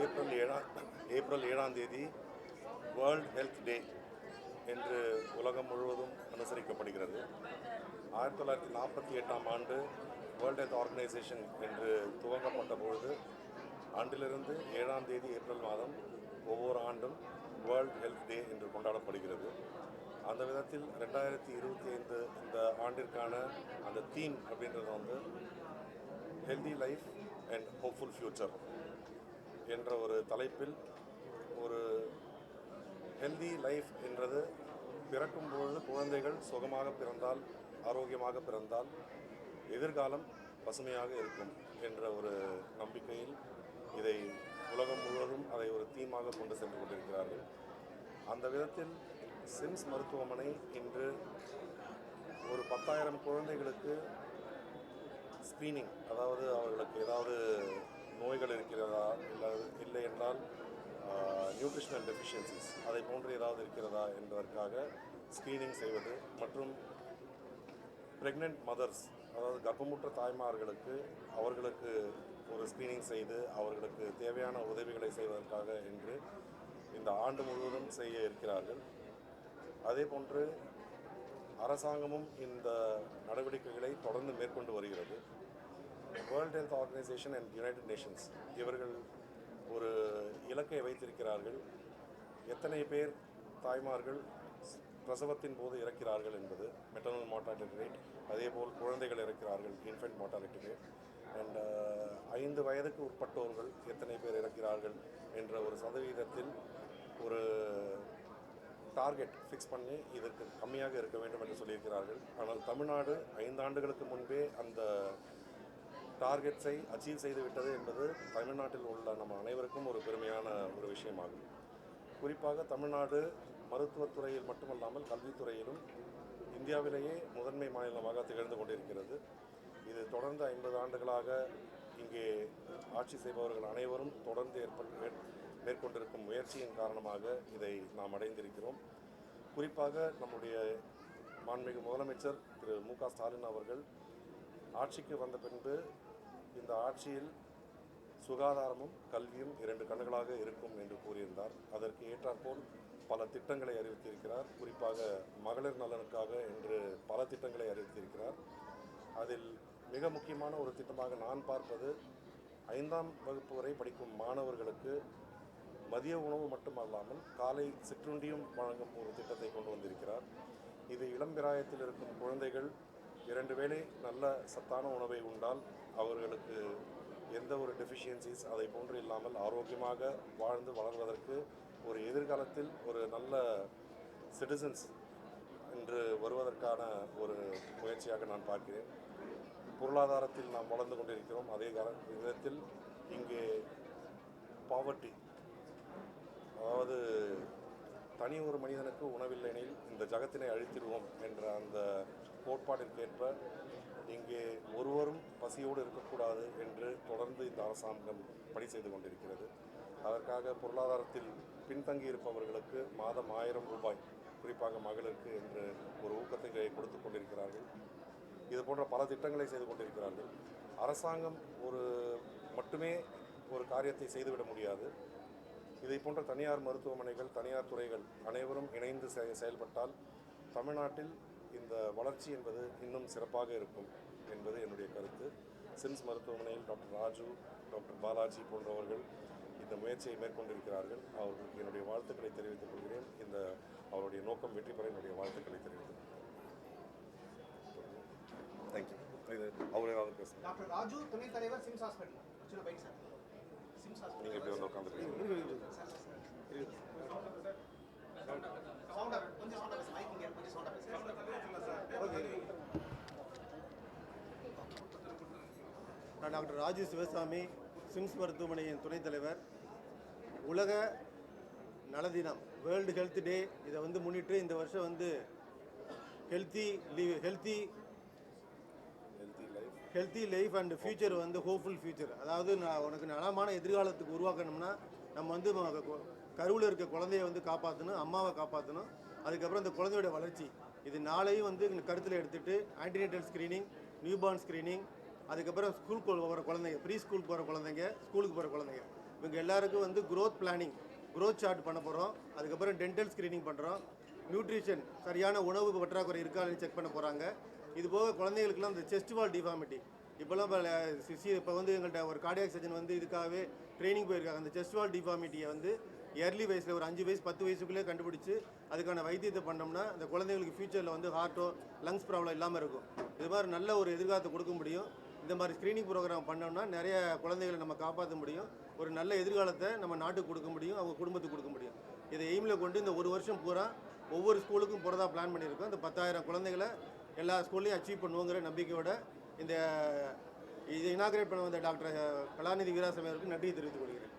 April 7ஆம் தேதி world health டே என்று உலகம் முழுவதும் அனுசரிக்கப்படுகிறது. 1948ஆம் ஆண்டு வேர்ல்ட் ஹெல்த் ஆர்கனைசேஷன் என்று துவங்கப்பட்ட பொழுது ஆண்டிலிருந்து 7ஆம் தேதி ஏப்ரல் மாதம் ஒவ்வொரு ஆண்டும் வேர்ல்ட் ஹெல்த் டே என்று கொண்டாடப்படுகிறது. அந்த விதத்தில் 2025 இந்த ஆண்டிற்கான அந்த தீம் அப்படின்றது வந்து healthy life and hopeful future என்ற ஒரு தலைப்பில் ஒரு ஹெல்தி லைஃப் என்றது பிறக்கும்பொழுது குழந்தைகள் சுகமாக பிறந்தால், ஆரோக்கியமாக பிறந்தால் எதிர்காலம் பசுமையாக இருக்கும் என்ற ஒரு நம்பிக்கையில் இதை உலகம் முழுவதும் அதை ஒரு தீமாக கொண்டு சென்று கொண்டிருக்கிறார்கள். அந்த விதத்தில் சிம்ஸ் மருத்துவமனை இன்று ஒரு 10,000 குழந்தைகளுக்கு ஸ்க்ரீனிங், அதாவது அவர்களுக்கு ஏதாவது நோய்கள் இருக்கிறதா, இல்லை என்றால் நியூட்ரிஷனல் டெஃபிஷியன்சிஸ் அதை போன்று ஏதாவது இருக்கிறதா என்பதற்காக ஸ்க்ரீனிங் செய்வது மற்றும் ப்ரெக்னென்ட் மதர்ஸ், அதாவது கர்ப்பமுற்ற தாய்மார்களுக்கு அவர்களுக்கு ஒரு ஸ்க்ரீனிங் செய்து அவர்களுக்கு தேவையான உதவிகளை செய்வதற்காக என்று இந்த ஆண்டு முழுவதும் செய்ய இருக்கிறார்கள். அதே போன்று அரசாங்கமும் இந்த நடவடிக்கைகளை தொடர்ந்து மேற்கொண்டு வருகிறது. World health organisation and United Nations இவர்கள் ஒரு இலக்கை வைத்திருக்கிறார்கள். எத்தனை பேர் தாய்மார்கள் பிரசவத்தின் போது இறக்கிறார்கள் என்பது, மெட்டர்னல் மார்டாலிட்டி ரேட், அதேபோல் குழந்தைகள் இறக்கிறார்கள், இன்ஃபென்ட் மார்டாலிட்டி ரேட், அண்ட் 5 வயதுக்கு உட்பட்டோர்கள் எத்தனை பேர் இறக்கிறார்கள் என்ற ஒரு சதவீதத்தில் ஒரு டார்கெட் ஃபிக்ஸ் பண்ணி இதற்கு கம்மியாக இருக்க வேண்டும் என்று சொல்லியிருக்கிறார்கள். ஆனால் தமிழ்நாடு 5 ஆண்டுகளுக்கு முன்பே அந்த டார்கெட்ஸை அச்சீவ் செய்துவிட்டது என்பது தமிழ்நாட்டில் உள்ள நம்ம அனைவருக்கும் ஒரு பெருமையான ஒரு விஷயமாகும். குறிப்பாக தமிழ்நாடு மருத்துவத்துறையில் மட்டுமல்லாமல் கல்வித்துறையிலும் இந்தியாவிலேயே முதன்மை மாநிலமாக திகழ்ந்து கொண்டிருக்கிறது. இது தொடர்ந்து 50 ஆண்டுகளாக இங்கே ஆட்சி செய்பவர்கள் அனைவரும் தொடர்ந்து மேற்கொண்டிருக்கும் முயற்சியின் காரணமாக இதை நாம் அடைந்திருக்கிறோம். குறிப்பாக நம்முடைய மாண்புமிகு முதலமைச்சர் திரு மு.க. ஸ்டாலின் அவர்கள் ஆட்சிக்கு வந்த பின்பு இந்த ஆட்சியில் சுகாதாரமும் கல்வியும் 2 கண்களாக இருக்கும் என்று கூறியிருந்தார். அதற்கு ஏற்றாற்போல் பல திட்டங்களை அறிவித்திருக்கிறார். குறிப்பாக மகளிர் நலனுக்காக என்று பல திட்டங்களை அறிவித்திருக்கிறார். அதில் மிக முக்கியமான ஒரு திட்டமாக நான் பார்ப்பது 5ஆம் வகுப்பு வரை படிக்கும் மாணவர்களுக்கு மதிய உணவு மட்டுமல்லாமல் காலை சிற்றுண்டியும் வழங்கும் ஒரு திட்டத்தை கொண்டு வந்திருக்கிறார். இது இளம்பிராயத்தில் இருக்கும் குழந்தைகள் 2 வேளை நல்ல சத்தான உணவை உண்டால் அவர்களுக்கு எந்த ஒரு டெஃபிஷியன்சிஸ் அதை போன்று இல்லாமல் ஆரோக்கியமாக வாழ்ந்து வளர்வதற்கு ஒரு எதிர்காலத்தில் ஒரு நல்ல சிட்டிசன்ஸ் என்று வருவதற்கான ஒரு முயற்சியாக நான் பார்க்கிறேன். பொருளாதாரத்தில் நாம் வளர்ந்து கொண்டிருக்கிறோம். அதே விதத்தில் இங்கே பாவர்ட்டி, அதாவது தனி ஒரு மனிதனுக்கு உணவில்லையெனில் இந்த ஜகத்தினை அழித்திடுவோம் என்ற அந்த கோட்பாட்டிற்கேற்ப இங்கே ஒருவரும் பசியோடு இருக்கக்கூடாது என்று தொடர்ந்து இந்த அரசாங்கம் பணி செய்து கொண்டிருக்கிறது. அதற்காக பொருளாதாரத்தில் பின்தங்கி இருப்பவர்களுக்கு மாதம் 1000 ரூபாய், குறிப்பாக மகளிருக்கு என்று ஒரு ஊக்கத்தை கொடுத்து கொண்டிருக்கிறார்கள். இது போன்ற பல திட்டங்களை செய்து கொண்டிருக்கிறார்கள். அரசாங்கம் மட்டுமே ஒரு காரியத்தை செய்துவிட முடியாது. இதை போன்ற தனியார் மருத்துவமனைகள், தனியார் துறைகள் அனைவரும் இணைந்து செயல்பட்டால் தமிழ்நாட்டில் இந்த வளர்ச்சி என்பது இன்னும் சிறப்பாக இருக்கும் என்பது என்னுடைய கருத்து. சிம்ஸ் மருத்துவமனையில் டாக்டர் ராஜு, டாக்டர் பாலாஜி போன்றவர்கள் இந்த முயற்சியை மேற்கொண்டிருக்கிறார்கள். அவர்களுக்கு என்னுடைய வாழ்த்துக்களை தெரிவித்துக் கொள்கிறேன். அவருடைய நோக்கம் வெற்றி பெற என்னுடைய வாழ்த்துக்களை தெரிவித்துக் கொள்கிறேன். தேங்க்யூ. அவரே பேசுகிறேன். டாக்டர் ராஜு, துணைத் தலைவர், சிம்ஸ் ஹாஸ்பிட்டல். நீங்கள் எப்படி வந்து உட்காந்துருக்கீங்க? நான் டாக்டர் ராஜு சிவசாமி, சிம்ஸ் மருத்துவமனையின் துணைத் தலைவர். உலக நல தினம், வேர்ல்டு ஹெல்த் டே, இதை முன்னிட்டு இந்த வருஷம் healthy life and future hopeful future. அதாவது உனக்கு நலமான எதிர்காலத்துக்கு உருவாக்கணும்னா நம்ம கருவில் இருக்க குழந்தைய காப்பாற்றணும், அம்மாவை காப்பாற்றணும். அதுக்கப்புறம் அந்த குழந்தையோட வளர்ச்சி, இது நாளையும் கருத்தில் எடுத்துகிட்டு ஆன்டினேட்டல் ஸ்க்ரீனிங், நியூபார்ன் ஸ்க்ரீனிங், அதுக்கப்புறம் ஸ்கூலுக்கு போகிற குழந்தைங்க, ப்ரீ ஸ்கூலுக்கு போகிற குழந்தைங்க, ஸ்கூலுக்கு போகிற குழந்தைங்க, இவங்க எல்லாருக்கும் வந்து growth பிளானிங் growth சார்ட் பண்ண போகிறோம். அதுக்கப்புறம் டென்டல் ஸ்க்ரீனிங் பண்ணுறோம். நியூட்ரிஷன் சரியான உணவு பற்றாக்குறை இருக்கான்னு செக் பண்ண போகிறாங்க. இது போக குழந்தைகளுக்குலாம் இந்த செஸ்ட் வால் டிஃபார்மிட்டி இப்போல்லாம் இப்போ வந்து எங்கள்கிட்ட ஒரு கார்டியாக் சர்ஜன் வந்து இதுக்காகவே ட்ரைனிங் போயிருக்காங்க. அந்த செஸ்ட் வால் டிஃபார்மிட்டியை வந்து இயர்லி வயசில் ஒரு 5 வயசு 10 வயசுக்குள்ளே கண்டுபிடிச்சி அதுக்கான வைத்தியத்தை பண்ணோம்னா அந்த குழந்தைங்களுக்கு ஃப்யூச்சரில் வந்து ஹார்ட்டோ லங்ஸ் ப்ராப்ளம் இல்லாமல் இருக்கும். இது மாதிரி நல்ல ஒரு எதிர்காலத்தை கொடுக்க முடியும். இந்த மாதிரி ஸ்க்ரீனிங் ப்ரோக்ராம் பண்ணோம்னா நிறைய குழந்தைகளை நம்ம காப்பாற்ற முடியும். ஒரு நல்ல எதிர்காலத்தை நம்ம நாட்டுக்கு கொடுக்க முடியும், அவங்க குடும்பத்துக்கு கொடுக்க முடியும். இதை எய்மில் கொண்டு இந்த ஒரு வருஷம் பூரா ஒவ்வொரு ஸ்கூலுக்கும் போகிறதா பிளான் பண்ணியிருக்கோம். இந்த 10,000 குழந்தைகளை எல்லா ஸ்கூல்லையும் அச்சீவ் பண்ணுவோங்கிற நம்பிக்கையோட இதை இனாகிரேட் பண்ண வந்த டாக்டர் கலாநிதி வீராசாமி அவருக்கு நன்றியை தெரிவித்துக் கொள்கிறேன்.